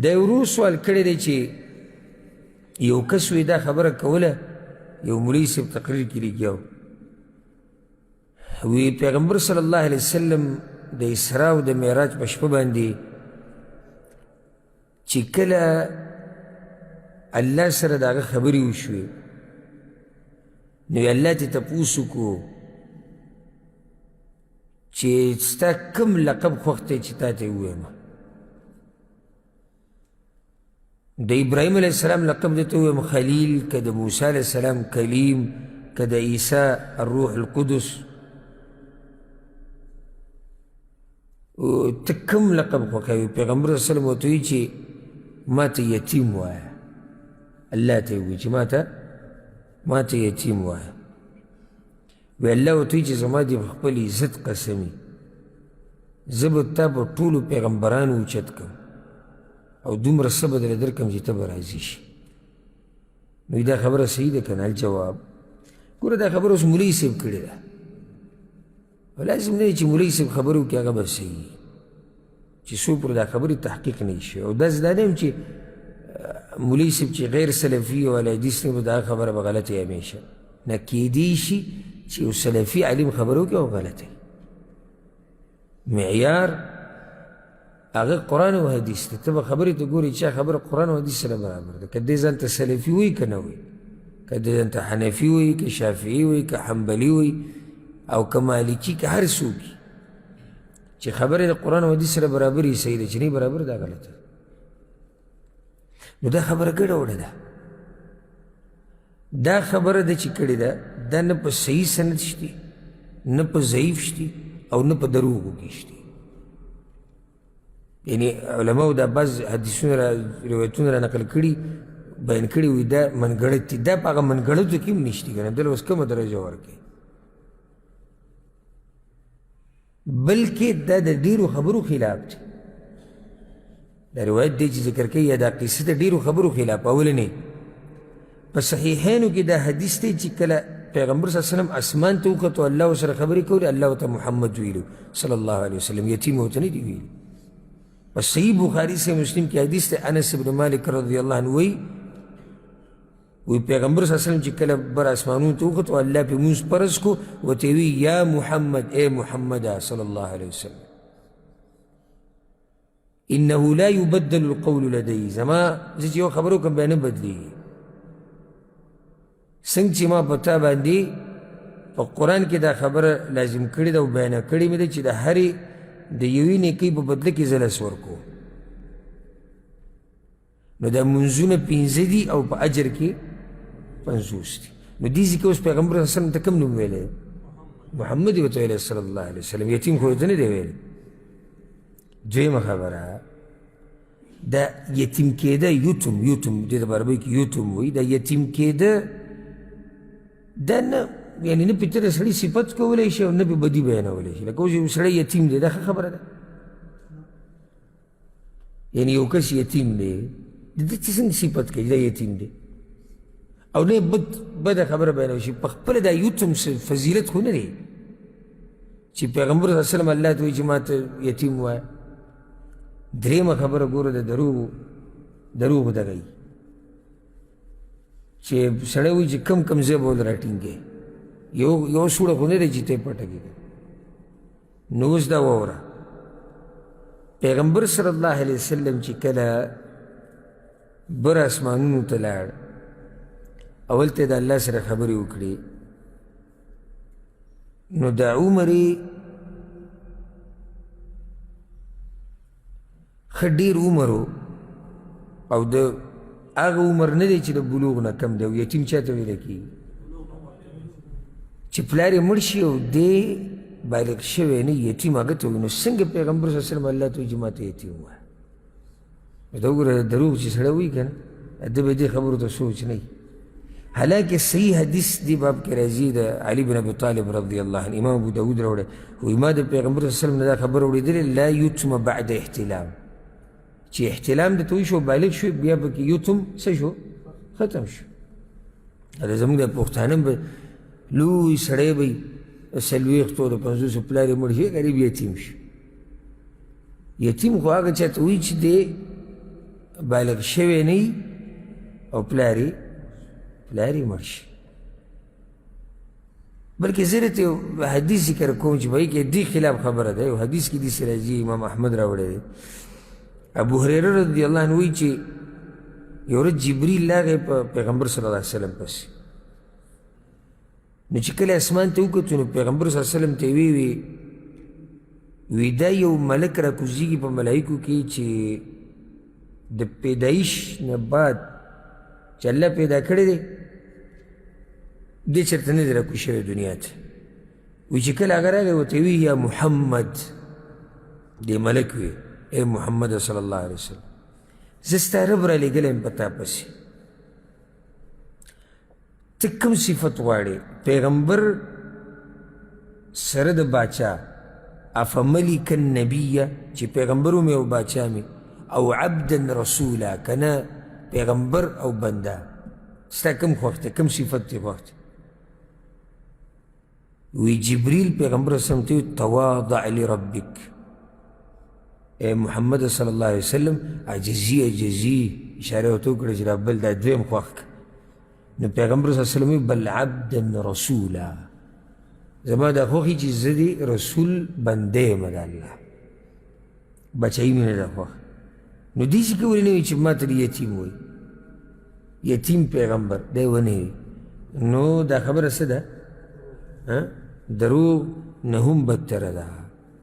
دا ورو سوال کړی دی چې یو کس وی دا خبره کوله یو مولوي صاحب تقریر کې لګیا وی پیغمبر صلی الله علیه وسلم د اسراء او د معراج په شپه باندې چې کله الله سره د هغه خبرې وشوې نو الله ته تپوس وکړو چې ستا کوم لقب خوښ دی چې تا ته یې ووایم د ابراهیم علیه السلام لقب درته ووایم خلیل که د موسی علیه السلام کلیم که د عیسی الروح القدس ته کوم لقب خوښوي پیغمبر صلی الله علیه وسلم ورته وایي چې ما ته یتیم وایه الله ته یې ووایي چې ما ته یتیم وایه وی الله ورته وایي چې زما دې په خپل عزت قسمي زه به تا په ټولو پیغمبرانو اوچت کړم او دومره څه به درله درکړم چې ته به راضي شي نو دا خبره صحیح ده که نه الجواب ګوره دا خبره اوس مولوي صاحب کړې ده او لازم نه دی چې مولوي صاحب خبرې وکړي هغه به صحیح چې څوک پر دا خبرې تحقیق نه شي او داسې دا نه یم چې مولوي صاحب چې غیر سلفي او اهل حدیث نه به دا خبره به غلطه وي همیشه نه کیدی شي چې یو سلفي عالم خبره وکړي او غلطه وي معیار هغه قرآن او حدیث دی ته به خبرې ته ګورې چې خبره قرآن او حدیث سره برابر ده که دې ځان ته سلفي وایي که نه وایي که دې ځان ته حنفي وایي که شافعي وایي که حنبلي وایي او که مالکي که هر څوک چې خبرې د قرآن او حدیث سره برابر یې صحیح ده چې نه برابر دا غلطه نو دا خبره ګډه وډه ده دا خبره ده چې کړې ده دا نه په صحیح سند شتي نه په ضعیف شتي او نه په دروغو کې شتي یعنی علماو دا بعض حدیثونه روایتونه را نقل کړي بیان کړي وي دا منګړت دي دا په هغه منګړتو کې هم نشتي که نه دله اوس کومه درجه ورکوي بلکې دا د ډېرو خبرو خلاف دی دا روایت دی چې ذکر کوي یا دا قصه د ډېرو خبرو خلاف اولنې په صحیحینو کې دا حدیث دی چې کله پیغمبر صلی الله علیه وسلم اسمان ته وکتو الله ورسره خبرې کولې الله ورته محمد ویلو صلی الله علیه وسلم یتیم ورته نه دي ویلي په صحیح بخاري سے مسلم کی حدیث دی انس بن مالک رضی اللہ عنہ وی پیغمبر صلی اللہ علیہ وسلم چې کله بر اسمانونو ته وکتو الله پې مونځ فرض کو ورته وی یا محمد اے محمد صلی الله علیه وسلم انه لا يبدل القول لدي زما زه چې یو خبر وکړم بیا نه بدلېږي څنګه چې ما په تا باندې په قرآن کې دا خبره لازم کړې ده او بیانه کړې مې ده چې د هرې د یوې نیکۍ په بدله کې زه لس ورکوم نو دا منځونه پنځه دي او په اجر کې 50 دي نو دې ځای کې اوس پیغمبر صلی الله علیه وسلم ته کوم نوم ویلی محمد یې ورته ویلی صلی الله علیه وسلم یتیم خو ورته نه دی ویلی دویمه خبره دا یتیم کېده یوتم دې ته په عربۍ کې یوتم وایي دا یتیم کېده دا نه یعنی نه پې ته د سړي صفت کولی شي او نه پې بدي بیانولی شي لکه اوس یو سړی یتیم دی دا ښه خبره ده یعنی یو کس یتیم دی د ده څه څنګه صفت کوي دا یتیم دی او نه بده خبره بیانولی شي په خپله دا یتم فضیلت خو نه دی چې پیغمبر صلی الله علیه وسلم الله ته وایي چې ما ته یتیم وایه درېیمه خبره ګوره د دروغو دغه وي چې سړی وایي چې کم ځای به ول راټینګې یو سوړه خو نه دی چې ته یې پټه کړې نو اوس دا واوره پیغمبر صلی الله علیه وسلم چې کله بر اسمانونو ته لاړ اول ته د الله سره خبرې وکړې نو د عمر یې ښه ډېر عمر او د هغه عمر نه دی چې د بلوغ نه کم دی او یتیم چا ته ویلی کېږي چې پلار یې مړ شي او دی بالغ شوی نه یتیم هغه ته وایي نو څنګه پیغمبر صلی الله علیه وسلم الله ته وایي چې ما ته یتیم وایه نو ته وګوره دروغ چې سړی وایي که نه ده به دې خبرو ته سوچ نه وي حالانکه صحیح حدیث دی باب کې راځي د علي بن ابي طالب رضی الله عنه امام ابو داود راوړی وایي ما د پیغمبر صلی الله علیه وسلم نه دا خبره اورېدلې لا یتم بعد احتلام چې احتلام د توی شو بالغ شو بیا پکې یتم څه شو ختم شو دا زموږ د پښتانه به لوی سړی به څلوېښتو د 50 پلار یې مړ شي غریب یتیم شي یتیم خو هغه چا ته وایي چې دی بالغ شوی نه وي او پلار یې مړ شي. بلکې زه درته یو حدیث ذکر کوم چې بهې کې دې خلاف خبره ده. یو حدیث کې داسې راځي، امام احمد راوړی دی. ابو هریره رضی الله عنه وایي چې یو ورځ جبریل راغی په پیغمبر صلی الله علیه وسلم پسې. نو چې کله اسمان ته وکتو نو پیغمبر صلی الله علیه وسلم ته وی دا یو ملک را کوزیږي په ملایکو کې چې د پیدایش نه بعد چې الله پیدا کړی دی دې چېرته نه دی راکوز شوی دنیا ته. وی چې کله هغه راغی ورته وی یا محمد، دې ملک وی ای محمد صلی الله علیه وسلم زه ستا رب را لېږلی یم په تا پسې، ته کوم صفت غواړې؟ پیغمبر سره د باچا، افملک النبیه چې پیغمبر ومې او باچا مې، او عبدا رسولا که نه پیغمبر او بنده، ستا کوم خوښ دی، کوم صفت دی خوښ دی؟ وی جبریل پیغمبر وسلم ته تواضع لربک، ای محمد صلی الله علیه وسلم عجزي اشاره ورته وکړه چې را بل دا دویم خوښ که. نو پیغمبر صلی الله علیه وسلم بل عبدا رسولا، زما دا خوښي چې زه د رسول بنده یم د الله، بچایي مې نه ده خوښ. نو داسې که ولې نه وي چې ما ته یتیم وایي، یتیم پیغمبر دی ونه وي، نو دا خبره څه ده؟ دروغ نه هم بدتره ده.